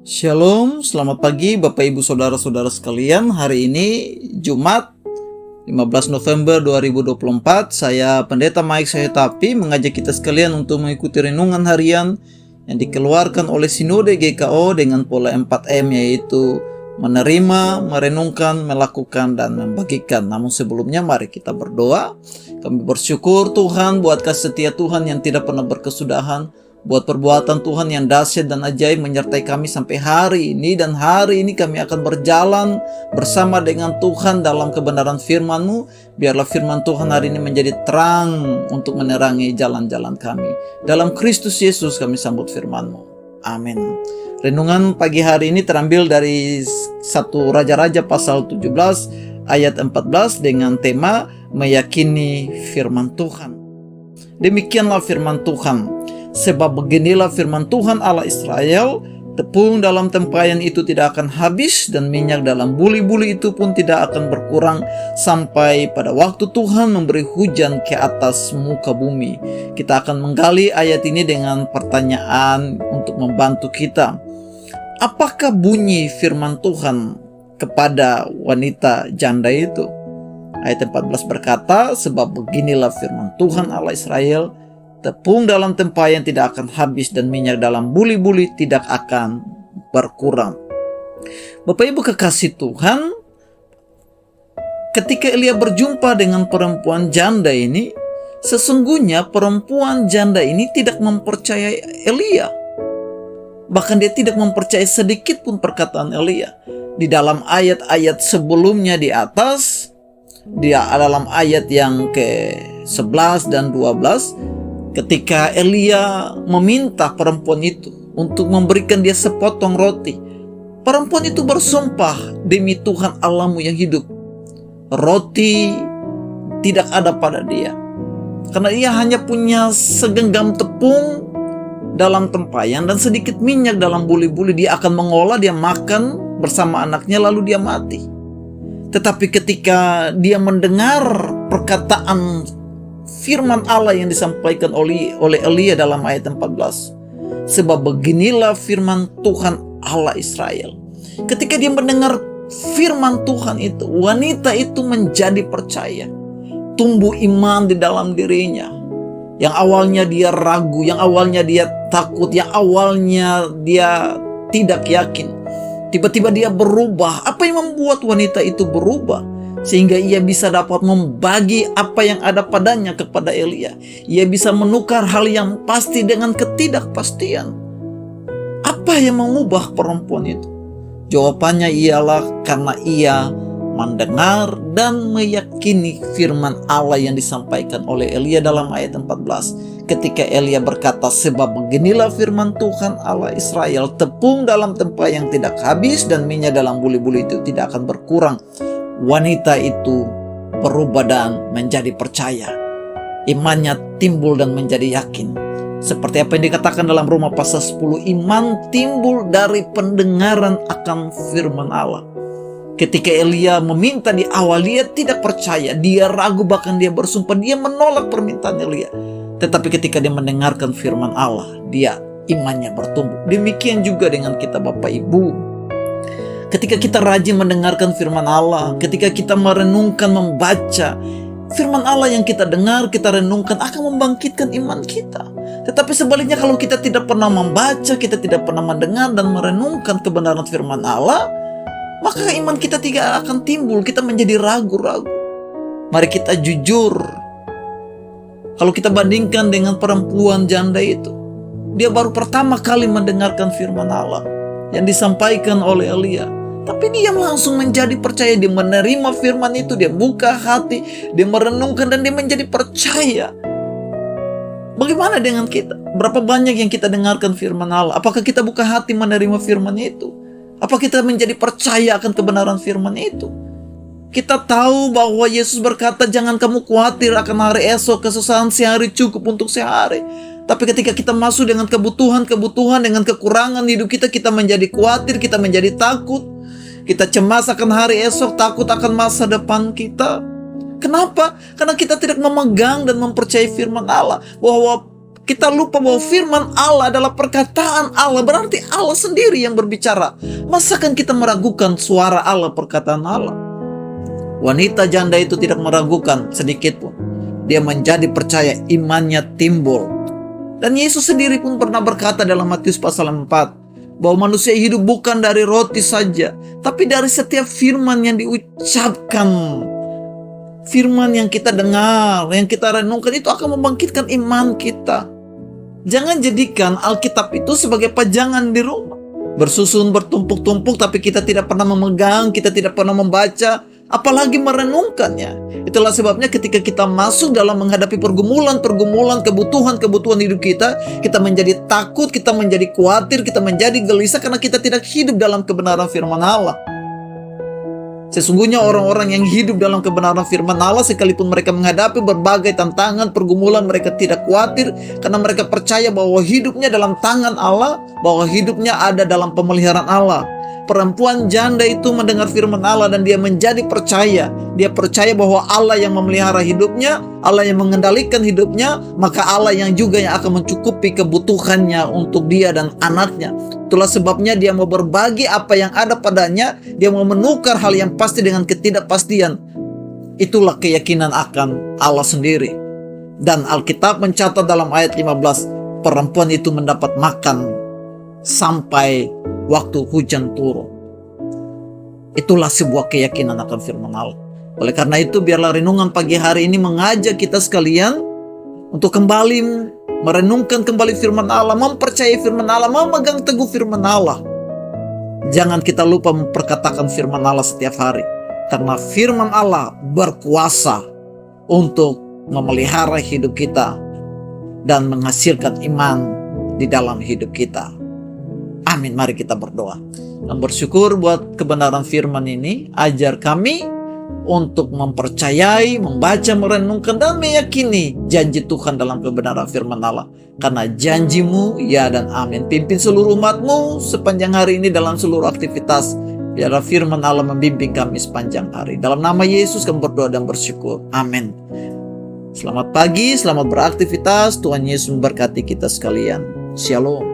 Shalom, selamat pagi Bapak Ibu Saudara-saudara sekalian. Hari ini Jumat 15 November 2024. Saya Pendeta Mike Sayetapi mengajak kita sekalian untuk mengikuti renungan harian yang dikeluarkan oleh Sinode GKO dengan pola 4M, yaitu menerima, merenungkan, melakukan, dan membagikan. Namun sebelumnya mari kita berdoa. Kami bersyukur Tuhan buat kasih setia Tuhan yang tidak pernah berkesudahan, buat perbuatan Tuhan yang dahsyat dan ajaib menyertai kami sampai hari ini. Dan hari ini kami akan berjalan bersama dengan Tuhan dalam kebenaran firman-Mu. Biarlah firman Tuhan hari ini menjadi terang untuk menerangi jalan-jalan kami. Dalam Kristus Yesus kami sambut firman-Mu. Amin. Renungan pagi hari ini terambil dari 1 Raja-Raja pasal 17 ayat 14 dengan tema meyakini firman Tuhan. Demikianlah firman Tuhan. Sebab beginilah firman Tuhan Allah Israel, tepung dalam tempayan itu tidak akan habis, dan minyak dalam buli-buli itu pun tidak akan berkurang, sampai pada waktu Tuhan memberi hujan ke atas muka bumi. Kita akan menggali ayat ini dengan pertanyaan untuk membantu kita. Apakah bunyi firman Tuhan kepada wanita janda itu? Ayat 14 berkata, sebab beginilah firman Tuhan Allah Israel, tepung dalam tempayan tidak akan habis, dan minyak dalam buli-buli tidak akan berkurang. Bapak Ibu kekasih Tuhan, ketika Elia berjumpa dengan perempuan janda ini, sesungguhnya perempuan janda ini tidak mempercayai Elia. Bahkan dia tidak mempercayai sedikit pun perkataan Elia. Di dalam ayat-ayat sebelumnya di atas, dalam ayat yang ke-11 dan 12, ketika Elia meminta perempuan itu untuk memberikan dia sepotong roti, perempuan itu bersumpah, demi Tuhan Allahmu yang hidup, roti tidak ada pada dia. Karena ia hanya punya segenggam tepung dalam tempayan dan sedikit minyak dalam buli-buli. Dia akan mengolah, dia makan bersama anaknya, lalu dia mati. Tetapi ketika dia mendengar perkataan firman Allah yang disampaikan oleh Elia dalam ayat 14, sebab beginilah firman Tuhan Allah Israel. Ketika dia mendengar firman Tuhan itu, wanita itu menjadi percaya, tumbuh iman di dalam dirinya. Yang awalnya dia ragu, yang awalnya dia takut, yang awalnya dia tidak yakin, tiba-tiba dia berubah. Apa yang membuat wanita itu berubah sehingga ia bisa dapat membagi apa yang ada padanya kepada Elia? Ia bisa menukar hal yang pasti dengan ketidakpastian. Apa yang mengubah perempuan itu? Jawabannya ialah karena ia mendengar dan meyakini firman Allah yang disampaikan oleh Elia dalam ayat 14. Ketika Elia berkata, sebab beginilah firman Tuhan Allah Israel, tepung dalam tempayan tidak habis, dan minyak dalam buli-buli itu tidak akan berkurang. Wanita itu berubah dan menjadi percaya. Imannya timbul dan menjadi yakin. Seperti apa yang dikatakan dalam Roma pasal 10, iman timbul dari pendengaran akan firman Allah. Ketika Elia meminta di awal, dia tidak percaya, dia ragu, bahkan dia bersumpah, dia menolak permintaan Elia. Tetapi ketika dia mendengarkan firman Allah, dia imannya bertumbuh. Demikian juga dengan kita Bapak Ibu. Ketika kita rajin mendengarkan firman Allah, ketika kita merenungkan, membaca firman Allah yang kita dengar, kita renungkan, akan membangkitkan iman kita. Tetapi sebaliknya, kalau kita tidak pernah membaca, kita tidak pernah mendengar dan merenungkan kebenaran firman Allah, maka iman kita tidak akan timbul, kita menjadi ragu-ragu. Mari kita jujur. Kalau kita bandingkan dengan perempuan janda itu, dia baru pertama kali mendengarkan firman Allah yang disampaikan oleh Elia. Tapi dia langsung menjadi percaya, dia menerima firman itu, dia buka hati, dia merenungkan, dan dia menjadi percaya. Bagaimana dengan kita? Berapa banyak yang kita dengarkan firman Allah? Apakah kita buka hati menerima firman itu? Apa kita menjadi percaya akan kebenaran firman itu? Kita tahu bahwa Yesus berkata, jangan kamu khawatir akan hari esok, kesusahan sehari cukup untuk sehari. Tapi ketika kita masuk dengan kebutuhan, dengan kekurangan hidup kita, kita menjadi khawatir, kita menjadi takut. Kita cemas akan hari esok, takut akan masa depan kita. Kenapa? Karena kita tidak memegang dan mempercayai firman Allah, bahwa Kita lupa bahwa firman Allah adalah perkataan Allah. Berarti Allah sendiri yang berbicara. Masakan kita meragukan suara Allah, perkataan Allah? Wanita janda itu tidak meragukan sedikit pun. Dia menjadi percaya, imannya timbul. Dan Yesus sendiri pun pernah berkata dalam Matius pasal 4, bahwa manusia hidup bukan dari roti saja, tapi dari setiap firman yang diucapkan. Firman yang kita dengar, yang kita renungkan itu akan membangkitkan iman kita. Jangan jadikan Alkitab itu sebagai pajangan di rumah. Bersusun, bertumpuk-tumpuk, tapi kita tidak pernah memegang, kita tidak pernah membaca, apalagi merenungkannya. Itulah sebabnya ketika kita masuk dalam menghadapi pergumulan-pergumulan, kebutuhan-kebutuhan hidup kita menjadi takut, kita menjadi khawatir, kita menjadi gelisah karena kita tidak hidup dalam kebenaran firman Allah. Sesungguhnya orang-orang yang hidup dalam kebenaran firman Allah, sekalipun mereka menghadapi berbagai tantangan, pergumulan, mereka tidak khawatir karena mereka percaya bahwa hidupnya dalam tangan Allah, bahwa hidupnya ada dalam pemeliharaan Allah. Perempuan janda itu mendengar firman Allah dan dia menjadi percaya. Dia percaya bahwa Allah yang memelihara hidupnya, Allah yang mengendalikan hidupnya, maka Allah yang juga yang akan mencukupi kebutuhannya untuk dia dan anaknya. Itulah sebabnya dia mau berbagi apa yang ada padanya, dia mau menukar hal yang pasti dengan ketidakpastian. Itulah keyakinan akan Allah sendiri. Dan Alkitab mencatat dalam ayat 15, perempuan itu mendapat makan sampai waktu hujan turun. Itulah sebuah keyakinan akan firman Allah. Oleh karena itu, biarlah renungan pagi hari ini mengajak kita sekalian untuk kembali merenungkan kembali firman Allah, mempercayai firman Allah, memegang teguh firman Allah. Jangan kita lupa memperkatakan firman Allah setiap hari, karena firman Allah berkuasa untuk memelihara hidup kita dan menghasilkan iman di dalam hidup kita. Amin. Mari kita berdoa dan bersyukur buat kebenaran firman ini. Ajar kami untuk mempercayai, membaca, merenungkan, dan meyakini janji Tuhan dalam kebenaran firman Allah. Karena janjimu ya dan amin. Pimpin seluruh umatmu sepanjang hari ini dalam seluruh aktivitas. Biarlah firman Allah membimbing kami sepanjang hari. Dalam nama Yesus kami berdoa dan bersyukur. Amin. Selamat pagi, selamat beraktivitas. Tuhan Yesus memberkati kita sekalian. Shalom.